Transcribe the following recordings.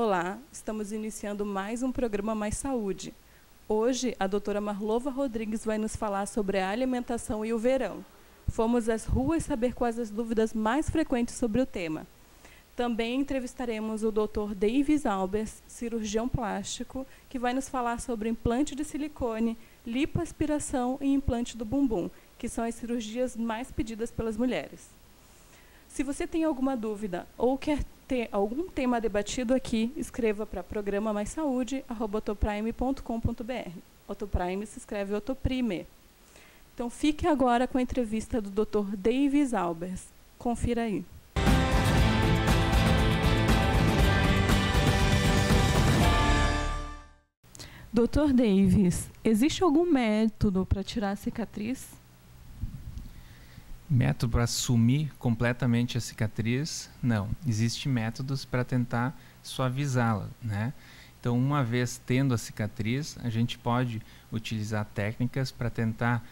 Olá, estamos iniciando mais um programa Mais Saúde. Hoje, a doutora Marlova Rodrigues vai nos falar sobre a alimentação e o verão. Fomos às ruas saber quais as dúvidas mais frequentes sobre o tema. Também entrevistaremos o Dr. Davis Albers, cirurgião plástico, que vai nos falar sobre implante de silicone, lipoaspiração e implante do bumbum, que são as cirurgias mais pedidas pelas mulheres. Se você tem alguma dúvida ou quer ter algum tema debatido aqui, escreva para programa-maissaude@otoprime.com.br. Otoprime se escreve Otoprime. Então fique agora com a entrevista do Dr. Davis Albers. Confira aí. Dr. Davis, existe algum método para tirar a cicatriz? Método para sumir completamente a cicatriz? Não. Existem métodos para tentar suavizá-la, né? Então, uma vez tendo a cicatriz, a gente pode utilizar técnicas para tentar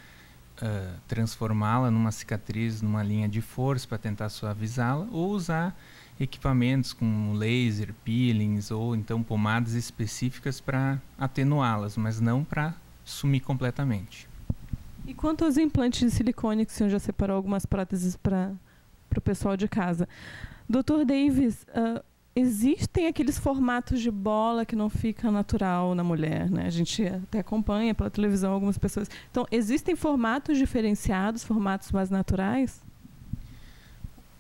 transformá-la numa cicatriz, numa linha de força para tentar suavizá-la, ou usar equipamentos como laser, peelings ou então pomadas específicas para atenuá-las, mas não para sumir completamente. E quanto aos implantes de silicone, que o senhor já separou algumas próteses para o pessoal de casa. Dr. Davis, existem aqueles formatos de bola que não fica natural na mulher, né? A gente até acompanha pela televisão algumas pessoas. Então, existem formatos diferenciados, formatos mais naturais?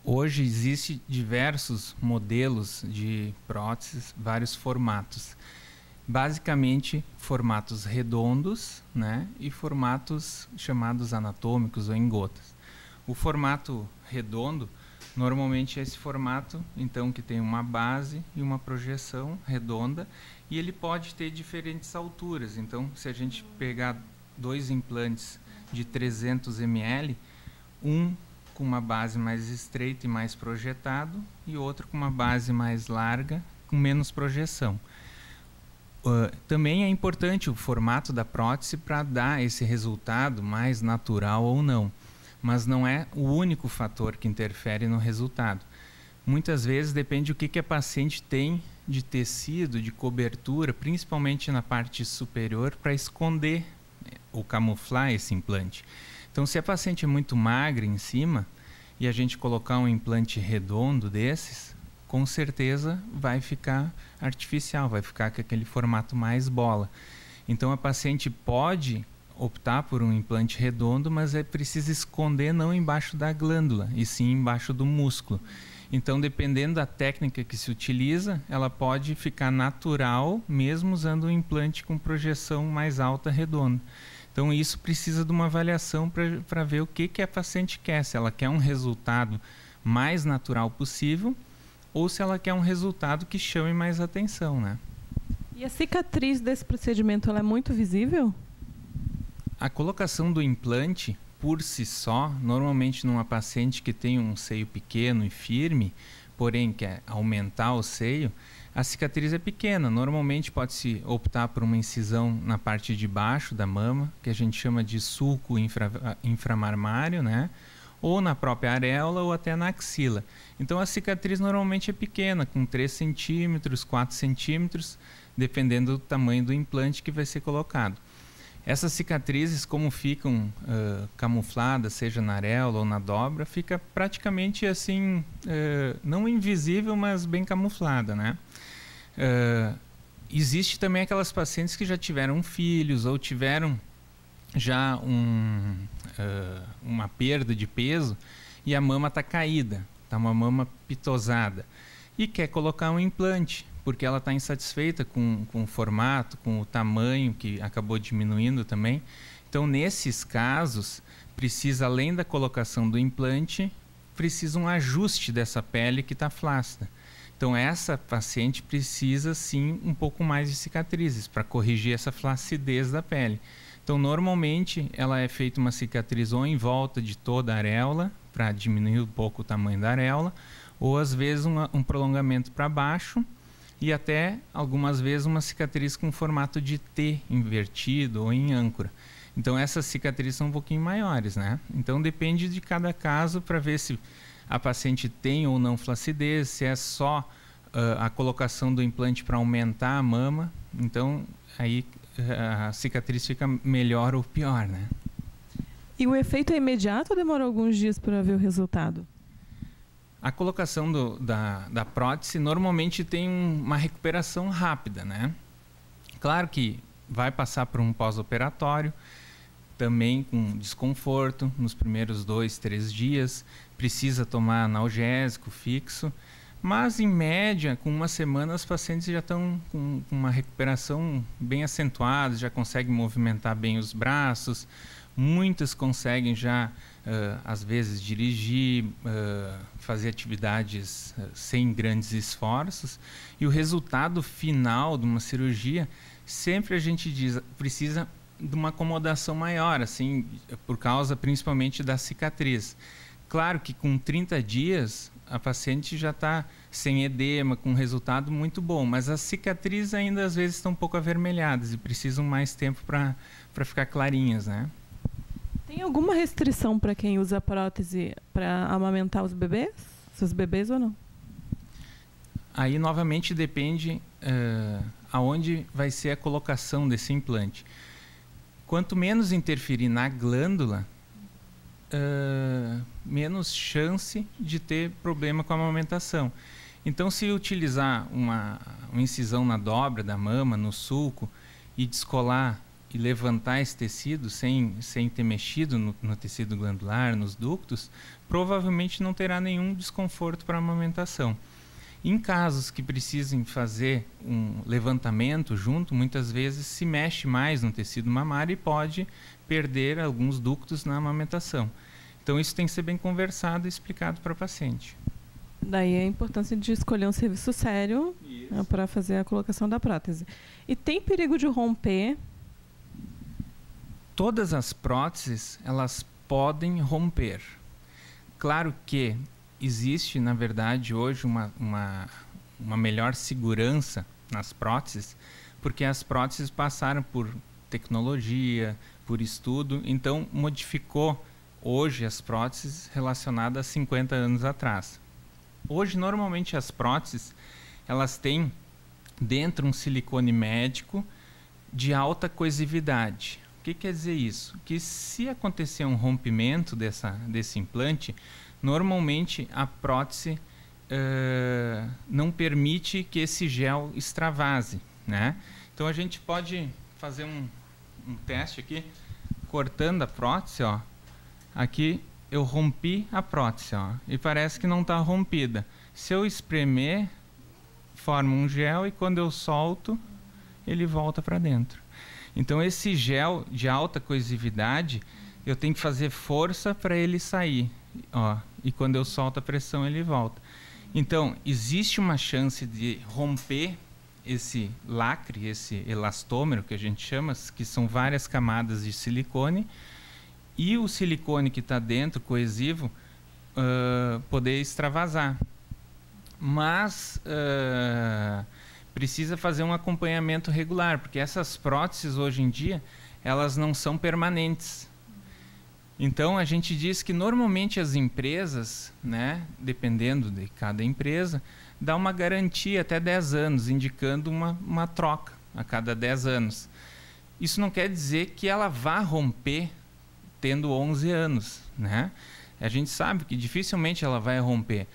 Hoje existem diversos modelos de próteses, vários formatos. Basicamente, formatos redondos, né, e formatos chamados anatômicos ou em gotas. O formato redondo, normalmente é esse formato, então, que tem uma base e uma projeção redonda, e ele pode ter diferentes alturas. Então, se a gente pegar dois implantes de 300 ml, um com uma base mais estreita e mais projetado, e outro com uma base mais larga, com menos projeção. Também é importante o formato da prótese para dar esse resultado mais natural ou não, mas não é o único fator que interfere no resultado. Muitas vezes depende do que a paciente tem de tecido, de cobertura, principalmente na parte superior, para esconder ou camuflar esse implante. Então, se a paciente é muito magra em cima e a gente colocar um implante redondo desses, com certeza vai ficar artificial, vai ficar com aquele formato mais bola. Então a paciente pode optar por um implante redondo, mas é preciso esconder não embaixo da glândula, e sim embaixo do músculo. Então, dependendo da técnica que se utiliza, ela pode ficar natural, mesmo usando um implante com projeção mais alta redonda. Então isso precisa de uma avaliação para ver o que a paciente quer, se ela quer um resultado mais natural possível, ou se ela quer um resultado que chame mais atenção, né? E a cicatriz desse procedimento, ela é muito visível? A colocação do implante, por si só, normalmente numa paciente que tem um seio pequeno e firme, porém quer aumentar o seio, a cicatriz é pequena. Normalmente pode-se optar por uma incisão na parte de baixo da mama, que a gente chama de sulco inframarmário, né? Ou na própria areola ou até na axila. Então a cicatriz normalmente é pequena, com 3 centímetros, 4 centímetros, dependendo do tamanho do implante que vai ser colocado. Essas cicatrizes, como ficam camufladas, seja na areola ou na dobra, fica praticamente assim, não invisível, mas bem camuflada, né? Existe também aquelas pacientes que já tiveram filhos ou tiveram já uma perda de peso e a mama está caída, está uma mama pitosada e quer colocar um implante porque ela está insatisfeita com o formato, com o tamanho que acabou diminuindo também. Então, nesses casos, precisa, além da colocação do implante, precisa um ajuste dessa pele que está flácida. Então, essa paciente precisa sim um pouco mais de cicatrizes para corrigir essa flacidez da pele. Então, normalmente, ela é feita uma cicatriz ou em volta de toda a areola, para diminuir um pouco o tamanho da areola, ou às vezes um prolongamento para baixo, e até algumas vezes uma cicatriz com formato de T invertido ou em âncora. Então, essas cicatrizes são um pouquinho maiores, né? Então, depende de cada caso para ver se a paciente tem ou não flacidez, se é só a colocação do implante para aumentar a mama, então aí a cicatriz fica melhor ou pior, né? E o efeito é imediato ou demora alguns dias para ver o resultado? A colocação da prótese normalmente tem uma recuperação rápida, né? Claro que vai passar por um pós-operatório, também com desconforto nos primeiros 2, 3 dias, precisa tomar analgésico fixo, mas em média, com uma semana, os pacientes já estão com uma recuperação bem acentuada, já conseguem movimentar bem os braços, muitas conseguem já, às vezes, dirigir, fazer atividades sem grandes esforços, e o resultado final de uma cirurgia, sempre a gente diz, precisa de uma acomodação maior, assim, por causa principalmente da cicatriz. Claro que com 30 dias a paciente já está sem edema, com um resultado muito bom, mas as cicatrizes ainda às vezes estão um pouco avermelhadas e precisam mais tempo para ficar clarinhas, né? Tem alguma restrição para quem usa prótese para amamentar os bebês? Seus bebês ou não? Aí novamente depende aonde vai ser a colocação desse implante. Quanto menos interferir na glândula, menos chance de ter problema com a amamentação. Então, se utilizar uma incisão na dobra da mama, no sulco, e descolar e levantar esse tecido sem ter mexido no tecido glandular, nos ductos, provavelmente não terá nenhum desconforto para a amamentação. Em casos que precisem fazer um levantamento junto, muitas vezes se mexe mais no tecido mamário e pode perder alguns ductos na amamentação. Então isso tem que ser bem conversado e explicado para o paciente. Daí a importância de escolher um serviço sério para fazer a colocação da prótese. E tem perigo de romper? Todas as próteses, elas podem romper. Claro que existe, na verdade, hoje uma melhor segurança nas próteses, porque as próteses passaram por tecnologia, por estudo, então modificou hoje as próteses relacionadas a 50 anos atrás. Hoje, normalmente, as próteses, elas têm dentro um silicone médico de alta coesividade. O que quer dizer isso? Que se acontecer um rompimento desse implante, normalmente a prótese não permite que esse gel extravase, né? Então a gente pode fazer um teste aqui, cortando a prótese, ó. Aqui eu rompi a prótese, ó, e parece que não está rompida. Se eu espremer, forma um gel e quando eu solto, ele volta para dentro. Então esse gel de alta coesividade, eu tenho que fazer força para ele sair, ó, e quando eu solto a pressão ele volta. Então existe uma chance de romper esse lacre, esse elastômero que a gente chama, que são várias camadas de silicone, e o silicone que está dentro, coesivo, poder extravasar. Mas precisa fazer um acompanhamento regular, porque essas próteses hoje em dia, elas não são permanentes. Então a gente diz que normalmente as empresas, né, dependendo de cada empresa, dá uma garantia até 10 anos, indicando uma troca a cada 10 anos. Isso não quer dizer que ela vá romper tendo 11 anos, né? A gente sabe que dificilmente ela vai romper.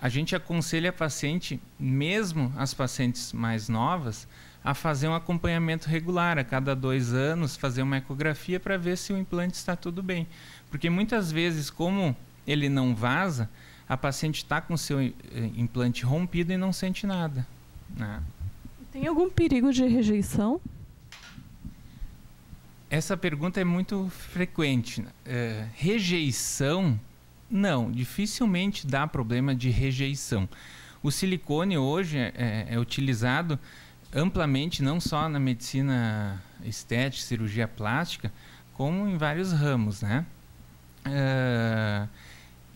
A gente aconselha a paciente, mesmo as pacientes mais novas, a fazer um acompanhamento regular, a cada 2 anos, fazer uma ecografia para ver se o implante está tudo bem. Porque muitas vezes, como ele não vaza, a paciente está com seu implante rompido e não sente nada, né? Tem algum perigo de rejeição? Essa pergunta é muito frequente. Rejeição, não, dificilmente dá problema de rejeição. O silicone hoje é utilizado amplamente, não só na medicina estética, cirurgia plástica, como em vários ramos, né?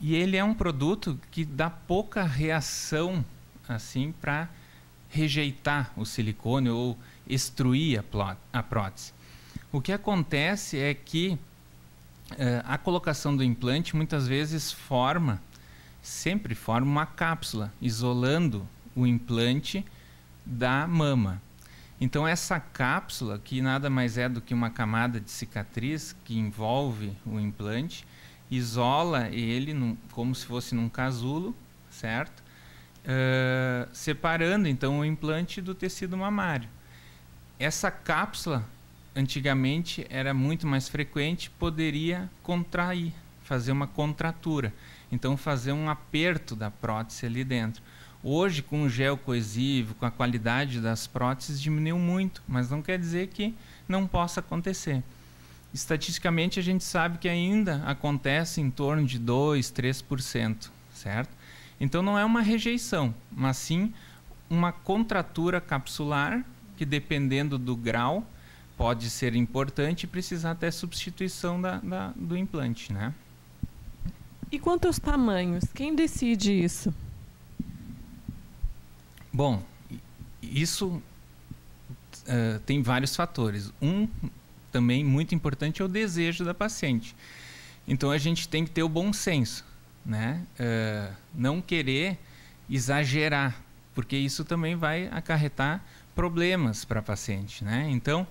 E ele é um produto que dá pouca reação assim para rejeitar o silicone ou extruir a prótese. O que acontece é que a colocação do implante muitas vezes sempre forma uma cápsula, isolando o implante da mama. Então essa cápsula, que nada mais é do que uma camada de cicatriz que envolve o implante, isola ele como se fosse num casulo, certo? Separando então o implante do tecido mamário. Essa cápsula antigamente era muito mais frequente, poderia contrair, fazer uma contratura, então fazer um aperto da prótese ali dentro. Hoje, com o gel coesivo, com a qualidade das próteses, diminuiu muito, mas não quer dizer que não possa acontecer. Estatisticamente, a gente sabe que ainda acontece em torno de 2%, 3%, certo? Então, não é uma rejeição, mas sim uma contratura capsular, que dependendo do grau, pode ser importante e precisar até substituição do implante, né? E quanto aos tamanhos, quem decide isso? Bom, isso tem vários fatores. Um também muito importante é o desejo da paciente. Então a gente tem que ter o bom senso, né? Não querer exagerar, porque isso também vai acarretar problemas para a paciente, né? Então,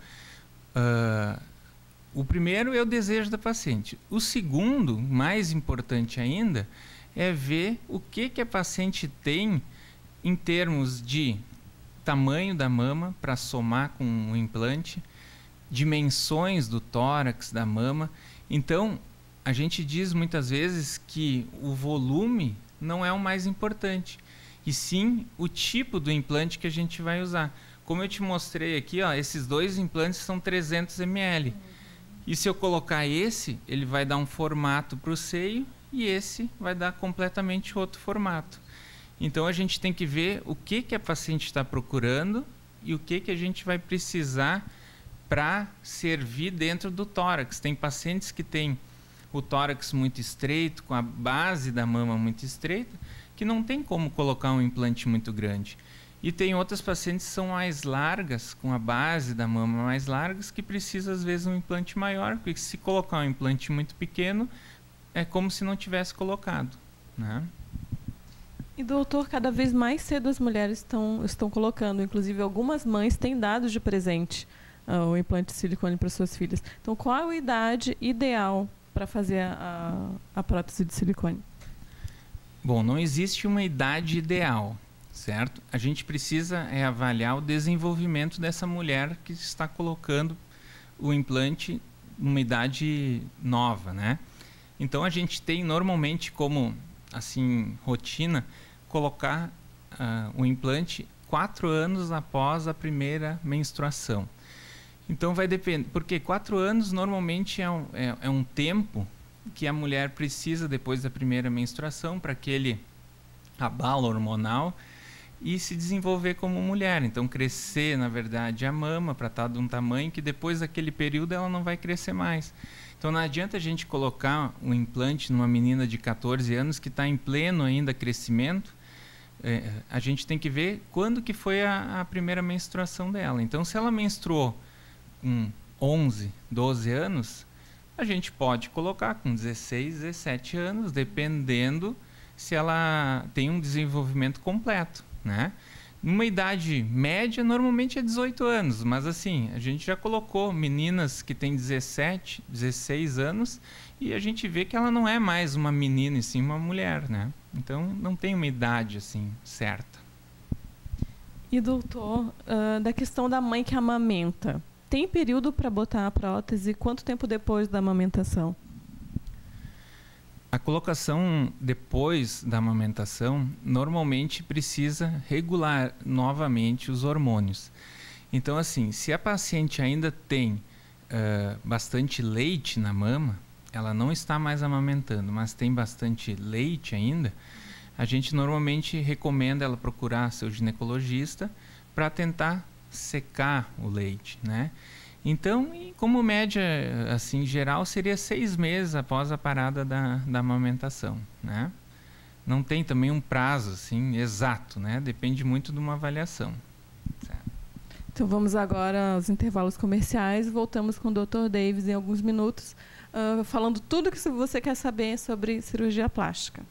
o primeiro é o desejo da paciente. O segundo, mais importante ainda, é ver o que a paciente tem em termos de tamanho da mama para somar com o implante, dimensões do tórax da mama. Então, a gente diz muitas vezes que o volume não é o mais importante, e sim o tipo do implante que a gente vai usar. Como eu te mostrei aqui, ó, esses dois implantes são 300 ml. E se eu colocar esse, ele vai dar um formato para o seio, e esse vai dar completamente outro formato. Então a gente tem que ver o que a paciente está procurando e o que a gente vai precisar para servir dentro do tórax. Tem pacientes que têm o tórax muito estreito, com a base da mama muito estreita, que não tem como colocar um implante muito grande. E tem outras pacientes que são mais largas, com a base da mama mais largas, que precisa às vezes um implante maior, porque se colocar um implante muito pequeno, é como se não tivesse colocado, né? E, doutor, cada vez mais cedo as mulheres estão colocando, inclusive algumas mães têm dado de presente o implante de silicone para suas filhas. Então, qual a idade ideal para fazer a prótese de silicone? Bom, não existe uma idade ideal, certo? A gente precisa avaliar o desenvolvimento dessa mulher que está colocando o implante numa idade nova, né? Então, a gente tem normalmente como, assim, rotina, colocar o implante 4 anos após a primeira menstruação. Então vai depender, porque 4 anos normalmente é um tempo que a mulher precisa depois da primeira menstruação para aquele abalo hormonal e se desenvolver como mulher. Então crescer, na verdade, a mama para estar de um tamanho que depois daquele período ela não vai crescer mais. Então não adianta a gente colocar um implante numa menina de 14 anos que está em pleno ainda crescimento. A gente tem que ver quando que foi a primeira menstruação dela. Então se ela menstruou com 11, 12 anos, a gente pode colocar com 16, 17 anos, dependendo se ela tem um desenvolvimento completo, né? Numa idade média, normalmente é 18 anos, mas assim, a gente já colocou meninas que têm 17, 16 anos e a gente vê que ela não é mais uma menina e sim uma mulher, né? Então, não tem uma idade assim certa. E, doutor, da questão da mãe que amamenta, tem período para botar a prótese? Quanto tempo depois da amamentação? A colocação depois da amamentação normalmente precisa regular novamente os hormônios. Então, assim, se a paciente ainda tem bastante leite na mama, ela não está mais amamentando, mas tem bastante leite ainda, a gente normalmente recomenda ela procurar seu ginecologista para tentar secar o leite, né? Então, como média, assim, geral, seria 6 meses após a parada da amamentação, né? Não tem também um prazo, assim, exato, né? Depende muito de uma avaliação. Certo. Então, vamos agora aos intervalos comerciais. Voltamos com o Dr. Davis em alguns minutos, falando tudo que você quer saber sobre cirurgia plástica.